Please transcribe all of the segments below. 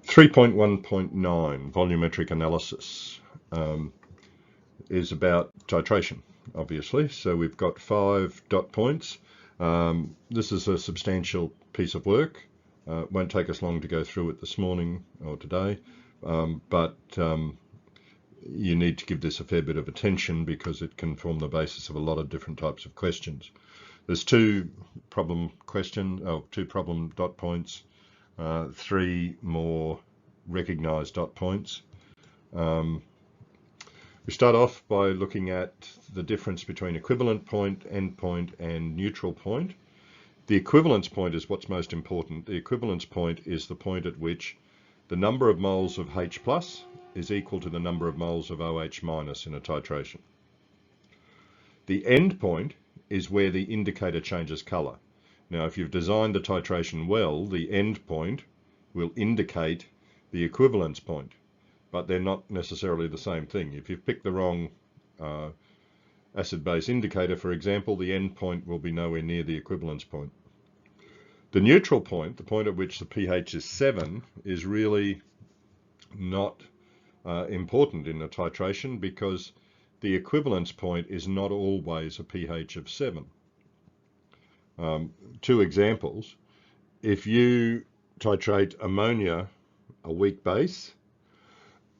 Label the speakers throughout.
Speaker 1: 3.1.9 volumetric analysis is about titration, obviously. So we've got 5 dot points. This is a substantial piece of work. It won't take us long to go through it this morning or today, but you need to give this a fair bit of attention because it can form the basis of a lot of different types of questions. There's 2 problem dot points, 3 more recognized dot points. We start off by looking at the difference between equivalent point, endpoint, and neutral point. The equivalence point is what's most important. The equivalence point is the point at which the number of moles of H plus is equal to the number of moles of OH minus in a titration. The endpoint is where the indicator changes colour. Now, if you've designed the titration well, the endpoint will indicate the equivalence point, but they're not necessarily the same thing. If you've picked the wrong acid-base indicator, for example, the endpoint will be nowhere near the equivalence point. The neutral point, the point at which the pH is 7, is really not important in a titration because the equivalence point is not always a pH of 7. 2 examples. If you titrate ammonia, a weak base,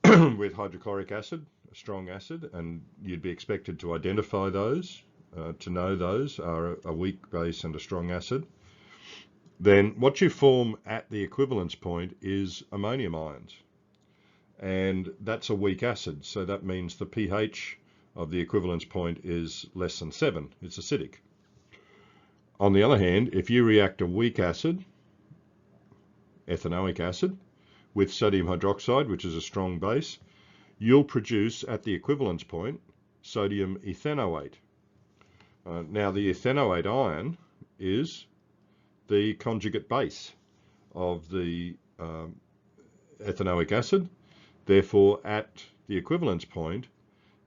Speaker 1: with hydrochloric acid, a strong acid, and you'd be expected to identify those, to know those are a weak base and a strong acid, then what you form at the equivalence point is ammonium ions. And that's a weak acid, so that means the pH of the equivalence point is less than 7. It's acidic. On the other hand, if you react a weak acid, ethanoic acid, with sodium hydroxide, which is a strong base, you'll produce at the equivalence point sodium ethanoate. Now the ethanoate ion is the conjugate base of the ethanoic acid. Therefore, at the equivalence point,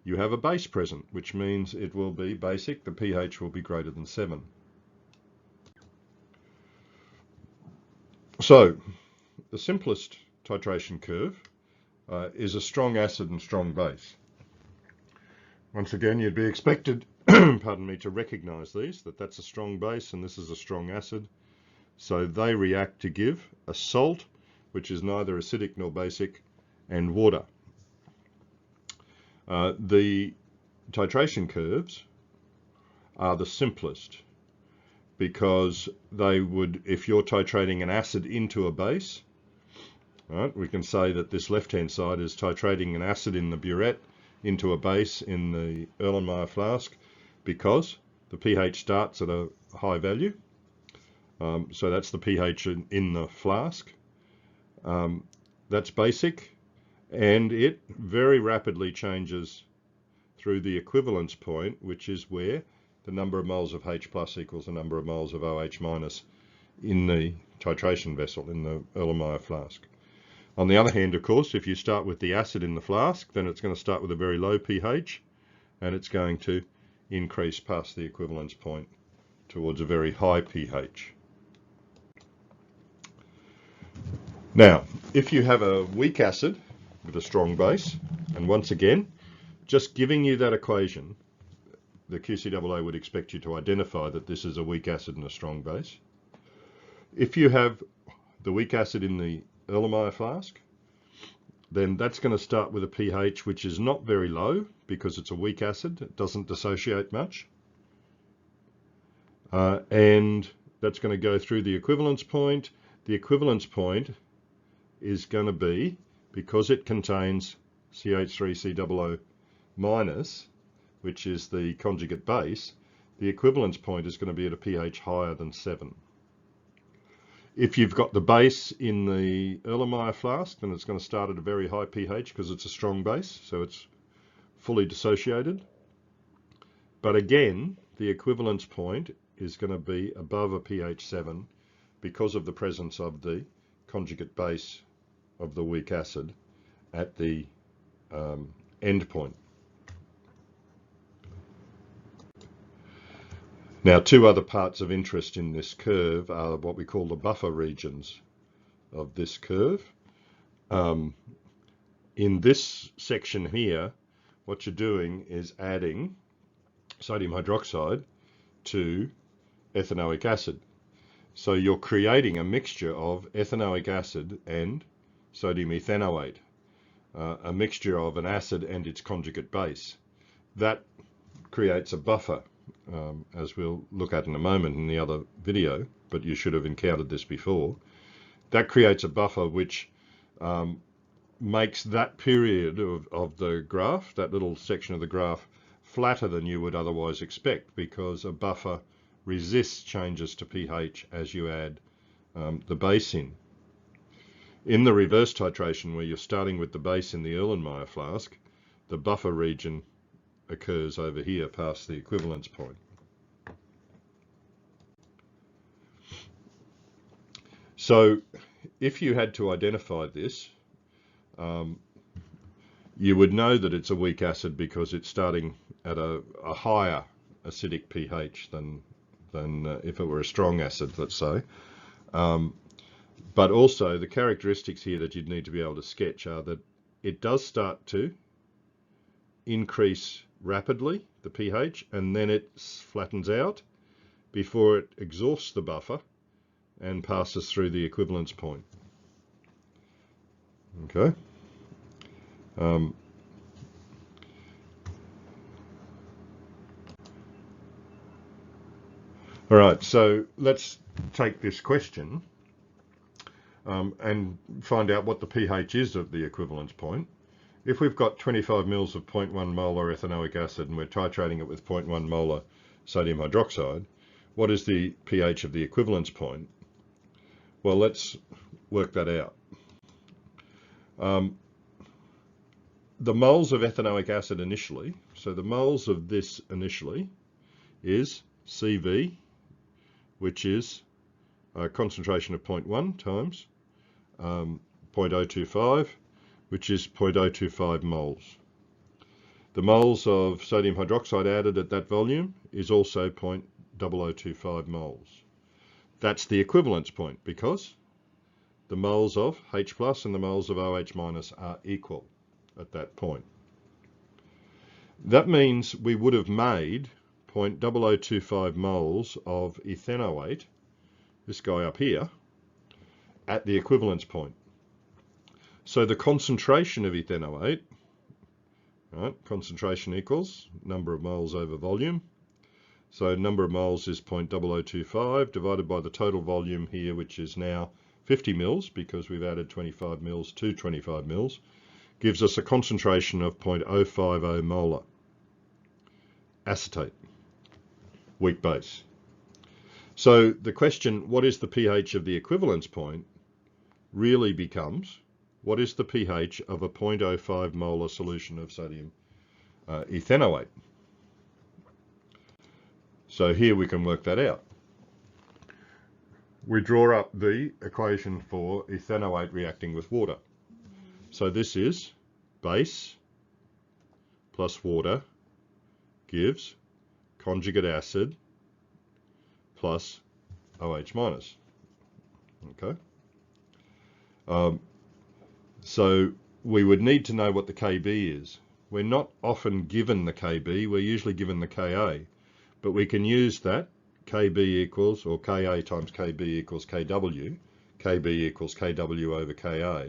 Speaker 1: you have a base present, which means it will be basic. The pH will be greater than 7. So, the simplest titration curve is a strong acid and strong base. Once again, you'd be expected, pardon me, to recognize these, that's a strong base and this is a strong acid. So they react to give a salt, which is neither acidic nor basic, and water. The titration curves are the simplest because they would, if you're titrating an acid into a base, right, we can say that this left-hand side is titrating an acid in the burette into a base in the Erlenmeyer flask because the pH starts at a high value. So that's the pH in the flask. That's basic, and it very rapidly changes through the equivalence point, which is where the number of moles of H plus equals the number of moles of OH minus in the titration vessel, in the Erlenmeyer flask. On the other hand, of course, if you start with the acid in the flask, then it's going to start with a very low pH, and it's going to increase past the equivalence point towards a very high pH. Now, if you have a weak acid with a strong base, and once again, just giving you that equation, the QCAA would expect you to identify that this is a weak acid and a strong base. If you have the weak acid in the Erlenmeyer flask, then that's going to start with a pH which is not very low because it's a weak acid. It doesn't dissociate much. And that's going to go through the equivalence point. The equivalence point is going to be, because it contains CH3COO minus, which is the conjugate base, the equivalence point is going to be at a pH higher than 7. If you've got the base in the Erlenmeyer flask, then it's going to start at a very high pH because it's a strong base, so it's fully dissociated. But again, the equivalence point is going to be above a pH 7 because of the presence of the conjugate base of the weak acid at the end point. Now, 2 other parts of interest in this curve are what we call the buffer regions of this curve. in this section here, what you're doing is adding sodium hydroxide to ethanoic acid. So you're creating a mixture of ethanoic acid and sodium ethanoate, a mixture of an acid and its conjugate base. That creates a buffer, as we'll look at in a moment in the other video, but you should have encountered this before. That creates a buffer which makes that period of the graph, that little section of the graph, flatter than you would otherwise expect, because a buffer resists changes to pH as you add the base in. In the reverse titration, where you're starting with the base in the Erlenmeyer flask, the buffer region occurs over here past the equivalence point. So if you had to identify this, you would know that it's a weak acid because it's starting at a higher acidic pH than if it were a strong acid, let's say. But also the characteristics here that you'd need to be able to sketch are that it does start to increase rapidly, the pH, and then it flattens out before it exhausts the buffer and passes through the equivalence point. Okay. All right, so let's take this question and find out what the pH is of the equivalence point. If we've got 25 mils of 0.1 molar ethanoic acid and we're titrating it with 0.1 molar sodium hydroxide, what is the pH of the equivalence point? Well, let's work that out. The moles of ethanoic acid initially, so the moles of this initially is CV, which is a concentration of 0.1 times 0.025, which is 0.025 moles. The moles of sodium hydroxide added at that volume is also 0.0025 moles. That's the equivalence point because the moles of H plus and the moles of OH minus are equal at that point. That means we would have made 0.0025 moles of ethanoate, this guy up here, at the equivalence point. So the concentration of ethanoate, right, concentration equals number of moles over volume. So number of moles is 0.0025 divided by the total volume here, which is now 50 mils because we've added 25 mils to 25 mils, gives us a concentration of 0.050 molar acetate, weak base. So the question, what is the pH of the equivalence point, really becomes, what is the pH of a 0.05 molar solution of sodium ethanoate? So here we can work that out. We draw up the equation for ethanoate reacting with water. So this is base plus water gives conjugate acid plus OH minus. Okay. So we would need to know what the Kb is. We're not often given the Kb, we're usually given the Ka, but we can use that Kb equals, or Ka times Kb equals Kw, Kb equals Kw over Ka,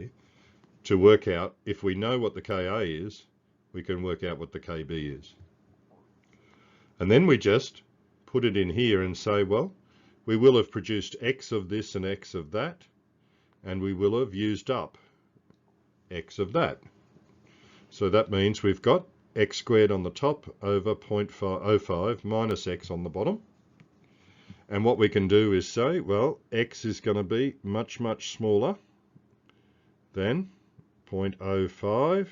Speaker 1: to work out, if we know what the Ka is, we can work out what the Kb is. And then we just put it in here and say, well, we will have produced X of this and X of that, and we will have used up X of that. So that means we've got X squared on the top over 0.05 minus X on the bottom. And what we can do is say, well, X is going to be much, much smaller than 0.05.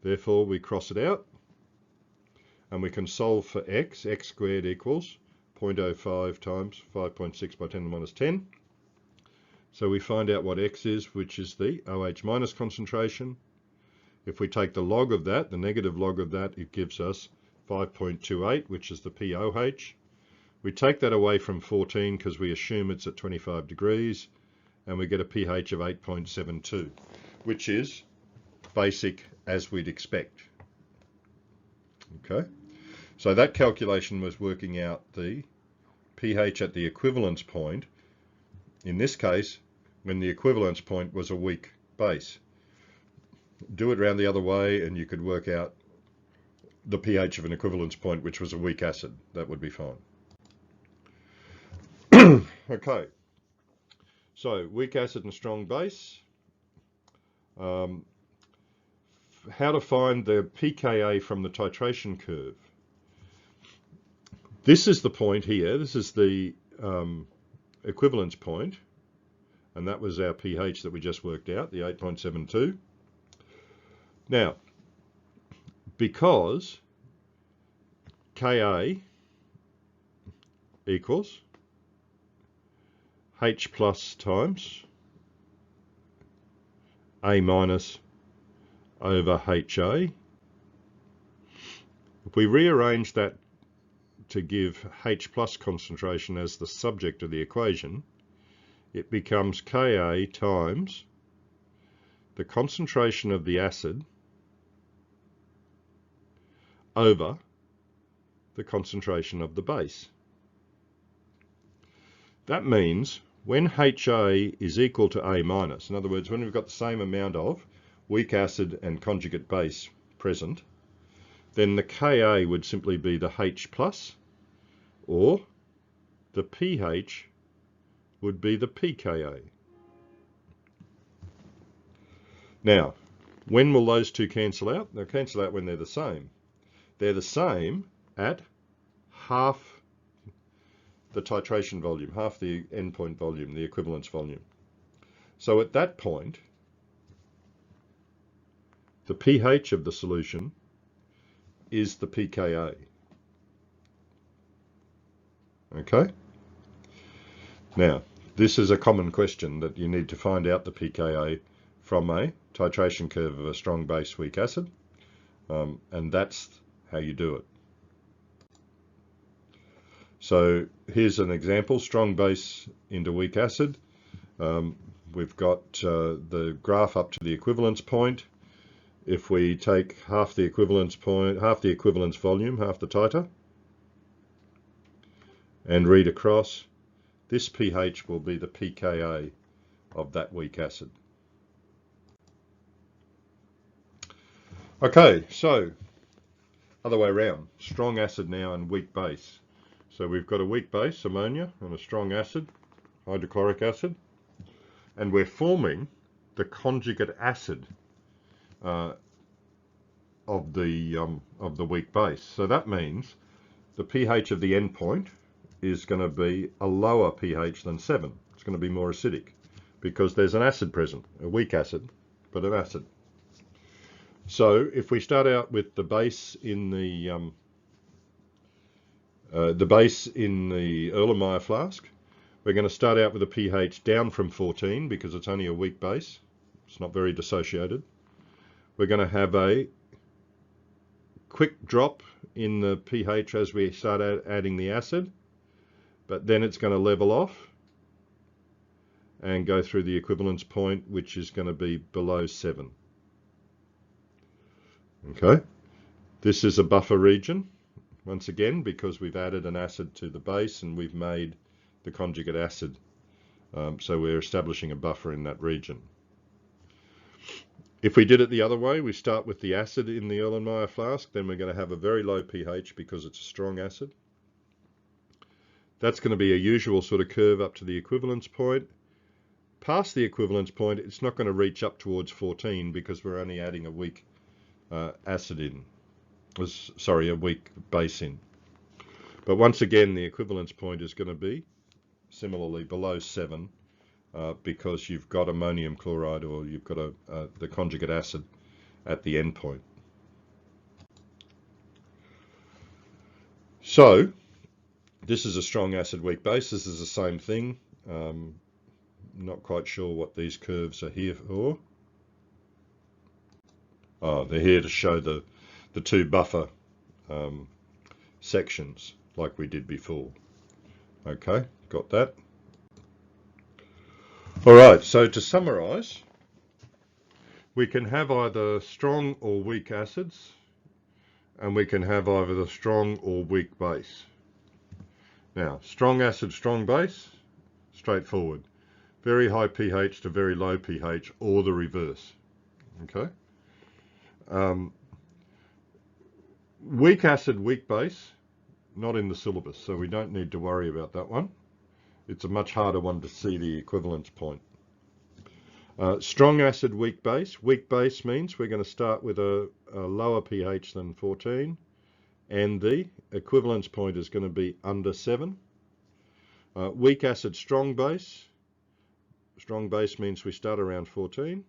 Speaker 1: Therefore, we cross it out. And we can solve for X. X squared equals 0.05 times 5.6 by 10 to the minus 10. So we find out what X is, which is the OH minus concentration. If we take the log of that, the negative log of that, it gives us 5.28, which is the POH. We take that away from 14 because we assume it's at 25 degrees, and we get a pH of 8.72, which is basic as we'd expect. Okay, so that calculation was working out the pH at the equivalence point, in this case when the equivalence point was a weak base. Do it round the other way and you could work out the pH of an equivalence point which was a weak acid. That would be fine. Okay, so weak acid and strong base. How to find the pKa from the titration curve. This is the point here. This is the equivalence point, and that was our pH that we just worked out, the 8.72. Now, because Ka equals H plus times A minus over HA, if we rearrange that to give H plus concentration as the subject of the equation, it becomes Ka times the concentration of the acid over the concentration of the base. That means when HA is equal to A minus, in other words, when we've got the same amount of weak acid and conjugate base present, then the Ka would simply be the H plus, or the pH would be the pKa. Now, when will those two cancel out? They'll cancel out when they're the same. They're the same at half the titration volume, half the endpoint volume, the equivalence volume. So at that point, the pH of the solution is the pKa. Okay? Now, this is a common question that you need to find out the pKa from a titration curve of a strong base weak acid, and that's how you do it. So here's an example, strong base into weak acid. We've got the graph up to the equivalence point. If we take half the equivalence point, half the equivalence volume, half the titer, and read across, this pH will be the pKa of that weak acid. Okay, so other way around, strong acid now and weak base. So we've got a weak base, ammonia, and a strong acid, hydrochloric acid, and we're forming the conjugate acid of the weak base. So that means the pH of the endpoint is going to be a lower pH than 7. It's going to be more acidic because there's an acid present, a weak acid, but an acid. So if we start out with the base in the Erlenmeyer flask, we're going to start out with a pH down from 14 because it's only a weak base. It's not very dissociated. We're going to have a quick drop in the pH as we start adding the acid, but then it's going to level off and go through the equivalence point, which is going to be below 7. Okay, this is a buffer region, once again, because we've added an acid to the base and we've made the conjugate acid. So we're establishing a buffer in that region. If we did it the other way, we start with the acid in the Erlenmeyer flask, then we're going to have a very low pH because it's a strong acid. That's going to be a usual sort of curve up to the equivalence point. Past the equivalence point, it's not going to reach up towards 14 because we're only adding a weak acid in, a weak base in. But once again, the equivalence point is going to be similarly below 7 because you've got ammonium chloride, or you've got the conjugate acid at the end point. So this is a strong acid weak base. This is the same thing. Not quite sure what these curves are here for. Oh, they're here to show the two buffer sections like we did before. Okay, got that? All right, so to summarize, we can have either strong or weak acids, and we can have either the strong or weak base. Now, strong acid, strong base, straightforward. Very high pH to very low pH, or the reverse. Okay. Weak acid, weak base, not in the syllabus, so we don't need to worry about that one. It's a much harder one to see the equivalence point. Strong acid, weak base. Weak base means we're going to start with a lower pH than 14, and the equivalence point is going to be under 7. Weak acid, strong base. Strong base means we start around 14,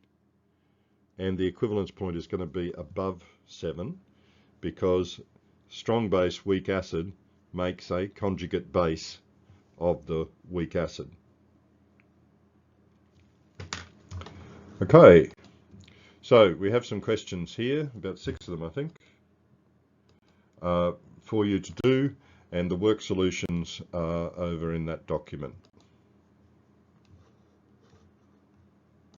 Speaker 1: and the equivalence point is going to be above 7, because strong base, weak acid makes a conjugate base of the weak acid. Okay, so we have some questions here, about 6 of them I think, for you to do, and the work solutions are over in that document.